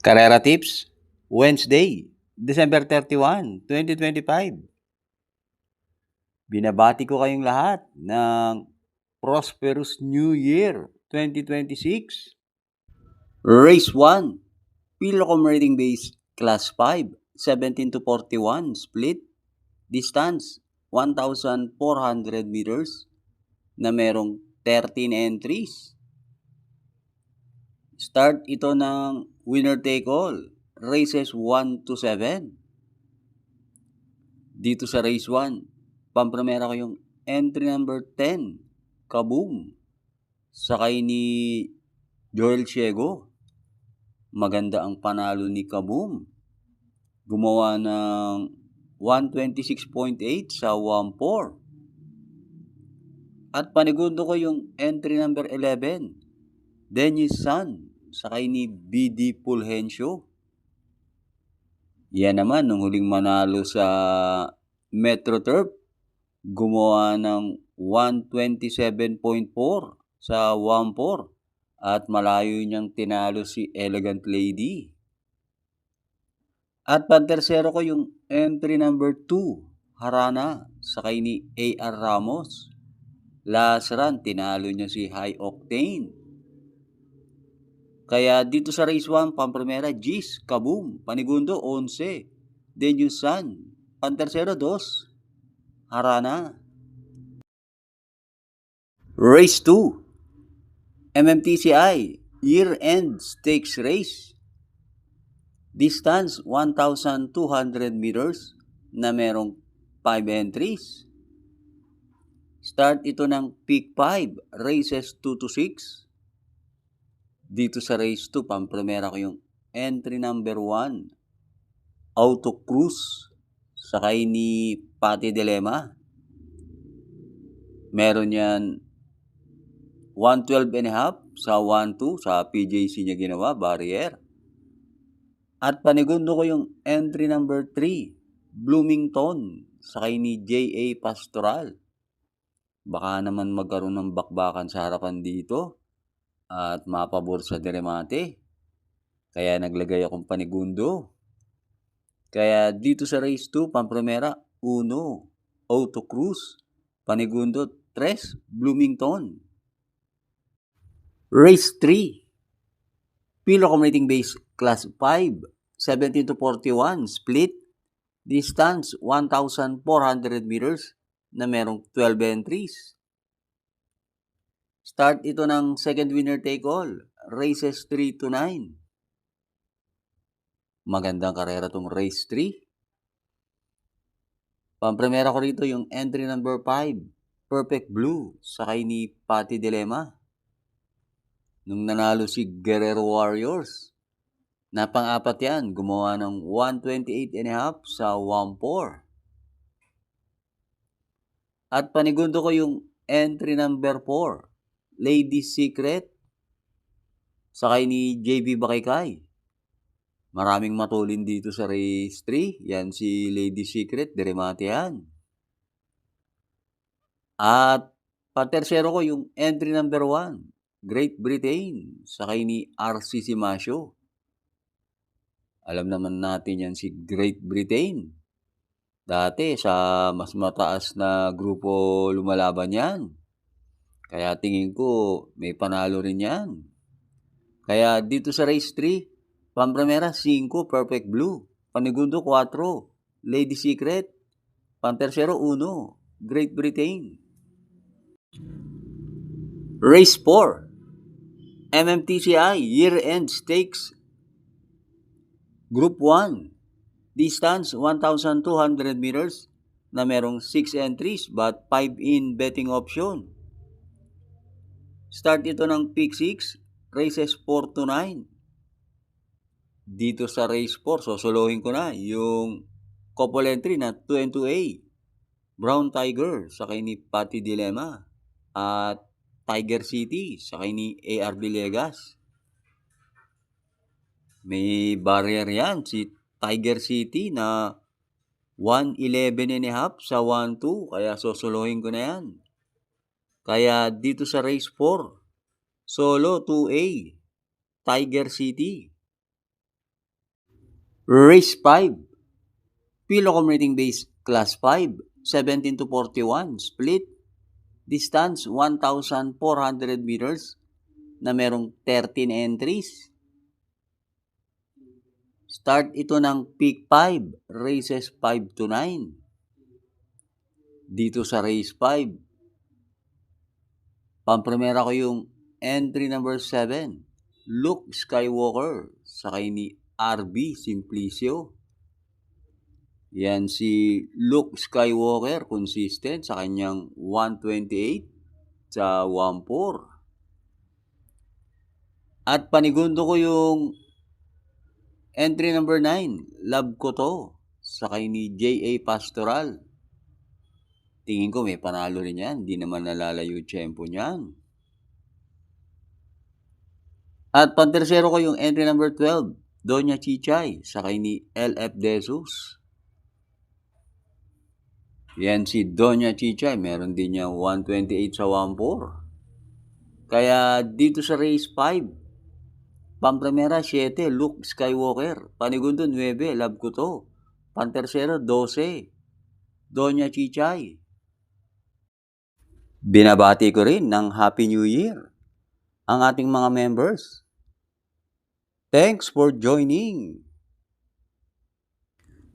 Carrera Tips, Wednesday, December 31, 2025. Binabati ko kayong lahat ng prosperous New Year 2026. Race 1, Pilocom Rating Base Class 5, 17 to 41 split, distance 1,400 meters na merong 13 entries. Start ito ng winner take all, races 1 to 7. Dito sa race 1, pampremera ko yung entry number 10, Kaboom. Sakay ni Joel Ciego. Maganda ang panalo ni Kaboom. Gumawa ng 126.8 sa 1-4. At panigundo ko yung entry number 11, Dennis San. Sakay ni BD Fulgencio. Yan naman, nung huling manalo sa Metro Turf, gumawa ng 127.4 sa 1-4 at malayo niyang tinalo si Elegant Lady. At pantersero ko yung entry number 2, Harana, sakay ni AR Ramos. Last run, tinalo niya si High Octane. Kaya dito sa race 1, pampremera, Gis, Kaboom. Panigundo, 11. Denius San. Pantersero, 2. Harana. Race 2, MMTCI, Year-End Stakes Race. Distance, 1,200 meters na merong 5 entries. Start ito ng Peak 5, races 2 to 6. Dito sa race 2, pampremera ko yung entry number 1, Auto Cruz, sakay ni Pati Dilema. Meron yan 112.5 sa 1-2 sa PJC niya ginawa, barrier. At panigundo ko yung entry number 3, Bloomington, sakay ni J.A. Pastoral. Baka naman magkaroon ng bakbakan sa harapan dito at mapabor sa Deremate. Kaya naglagay akong panigundo. Kaya dito sa race 2, pampremera, 1, Auto Cruz. Panigundo, 3, Bloomington. Race 3, Pilocom Rating Base Class 5, 17 to 41 split, distance 1,400 meters na merong 12 entries. Start ito ng second winner take all, races 3 to 9. Magandang karera tong race 3. Pampremera ko rito yung entry number 5, Perfect Blue, sakay ni Pati Dilema. Nung nanalo si Guerrero Warriors, na pang-apat yan, gumawa ng 128.5 sa 1-4. At panigundo ko yung entry number 4, Lady Secret, sakay ni JB Bakaykay. Maraming matulin dito sa race 3. Yan si Lady Secret, Deremate yan. At patersero ko yung entry number 1, Great Britain, sakay ni RC Simasio. Alam naman natin yan si Great Britain. Dati sa mas mataas na grupo lumalaban yan. Kaya tingin ko may panalo rin yan. Kaya dito sa race 3, pampremera 5, Perfect Blue. Panigundo 4, Lady Secret. Pantersero 1, Great Britain. Race 4, MMTCI Year-End Stakes Group 1. Distance 1,200 meters na merong 6 entries but 5 in betting option. Start ito ng Peak 6, races 4 to 9. Dito sa race 4, sosolohin ko na yung couple entry na 2 and 2A. Brown Tiger, sakay ni Pati Dilema. At Tiger City, sakay ni AR Villegas. May barrier yan, si Tiger City na 111.5 sa 1-2. Kaya sosolohin ko na yan. Kaya dito sa race 4, solo 2A, Tiger City. Race 5, Pilo Commuting Base Class 5, 17 to 41, split, distance 1,400 meters, na merong 13 entries. Start ito ng peak 5, races 5 to 9. Dito sa race 5, pampremera ko yung entry number 7, Luke Skywalker, sakay ni RB Simplicio. Yan si Luke Skywalker, consistent sa kanyang 128 sa 1.4. At panigundo ko yung entry number 9, Love Ko To, sakay ni J.A. Pastoral. Tingin ko may panalo rin yan, hindi naman nalalayo yung tempo niyan. At pantersero ko yung entry number 12, Doña Chichay, sakay ni LF Desus. Yan si Doña Chichay, meron din niya 128 sa 1.4. Kaya dito sa race 5, pampremera 7, Luke Skywalker. Panigundo 9, Love Ko To. Pantersero 12, Doña Chichay. Binabati ko rin ng Happy New Year ang ating mga members. Thanks for joining.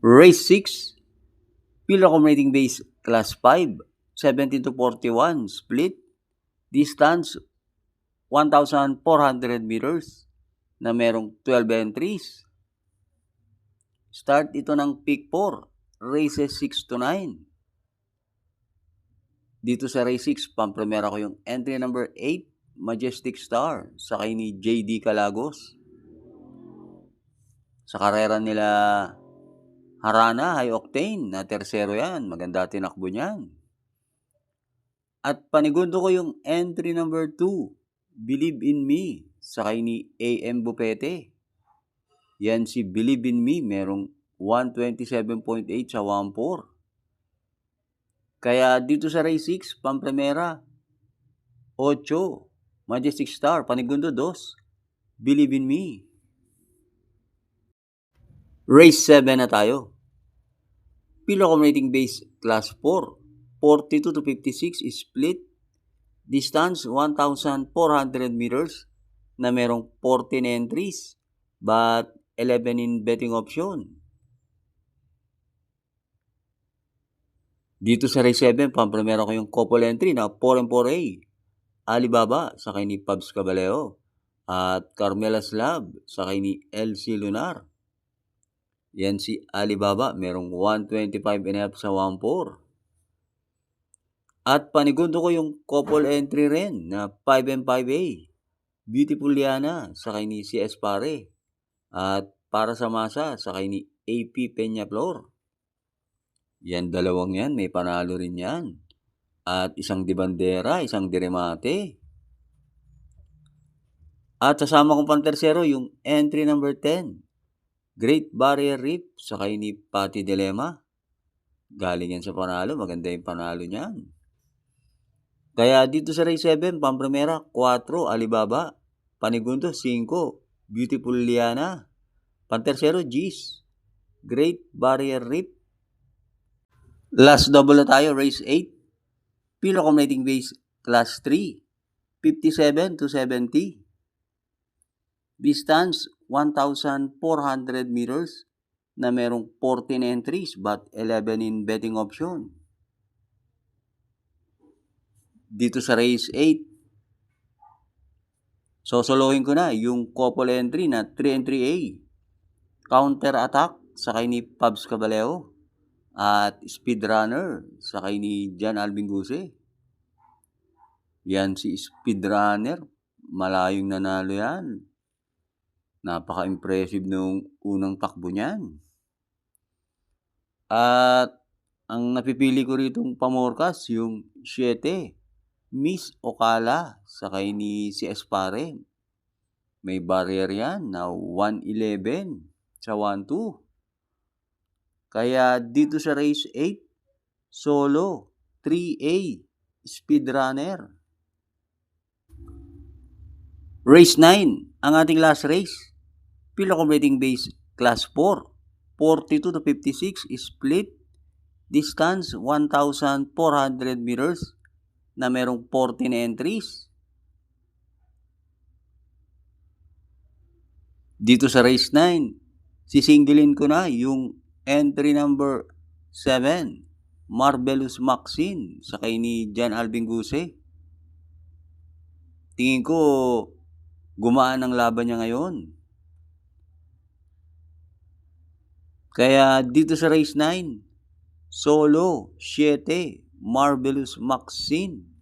Race 6, Pilo Commuting Base Class 5, 17 to 41, split, distance 1,400 meters, na merong 12 entries. Start ito ng peak 4, races 6 to 9. Dito sa race 6, pampremera ko yung entry number 8, Majestic Star, sakay ni JD Calagos. Sa karera nila Harana, high octane, na tersero yan. Maganda tinakbo niyan. At panigundo ko yung entry number 2, Believe in Me, sakay ni AM Bupete. Yan si Believe in Me, merong 127.8 sa 1.4. Kaya dito sa race 6, pampremera 8, Majestic Star, panigundo 2, Believe in Me. Race 7 na tayo. Pilo Commuting Base Class 4, 42 to 56 split, distance 1,400 meters, na merong 14 entries, but 11 in betting option. Dito sa race 7, pampremera ko yung couple entry na 4M4A, Alibaba, sakay ni Pabs Caballeo, at Carmela Slab, sakay ni LC Lunar. Yan si Alibaba, merong 125 and a half sa 1.4. At panigundo ko yung couple entry rin na 5M5A, Beautiful Liana, sakay ni CS Pare. At para sa masa, sakay ni AP Peñaflor. Yan dalawang yan, may panalo rin yan. At isang dibandera, isang diremate. At sasama kong pantersero yung entry number 10, Great Barrier Reef, sakay ni Pati Dilema. Galing yan sa panalo, maganda yung panalo niyan. Kaya dito sa race 7, pampremera 4, Alibaba. Panigundo 5, Beautiful Liana. Pantersero, G's, Great Barrier Reef. Last double na tayo, race 8, Pilo Commuting Base Class 3, 57 to 70. Distance 1,400 meters, na merong 14 entries but 11 in betting option. Dito sa race 8, sosolohin ko na yung couple entry na 3 and 3A, Counter Attack, sakay ni Pabs Caballeo, at Speedrunner, sakay ni Jan Alvin Guse. Yan si Speedrunner, malayong nanalo yan. Napaka-impressive nung unang takbo niyan. At ang napipili ko ritong pamorkas, yung 7, Miss Ocala, sakay ni CS Pare. May barrier yan na 111 sa 1-2. Kaya dito sa race 8, solo 3A, Speedrunner. Race 9, ang ating last race, Pilo Commuting Base Class 4, 42 to 56, split. Distance, 1,400 meters na merong 14 entries. Dito sa race 9, sisingilin ko na yung entry number 7, Marvelous Maxine, sakay ni John Alvin Guse. Tingin ko, gumaan ang laban niya ngayon. Kaya dito sa race 9, solo, 7, Marvelous Maxine.